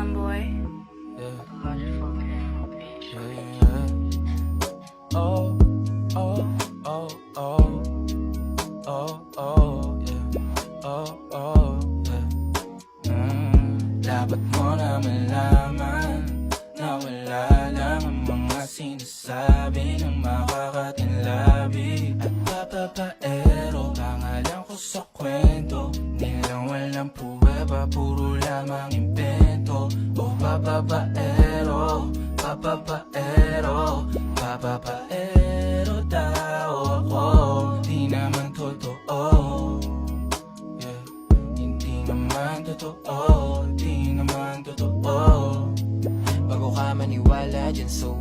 Brooklyn boy. Yeah. Logical King, bitch. Yeah. Oh, oh, oh, oh. Oh, oh, yeah. Oh, oh, yeah. Dapat mo na malaman na wala lang ang mga sinasabi ng makakatinlabi at papapaero. Pangalan ko sa kwento, di lang walang pruweba, puro lamang impento. O papapaero, papapaero, papapaero daw ako. Di naman totoo, yeah. Hindi naman totoo, di naman totoo. Bago ka maniwala dyan sa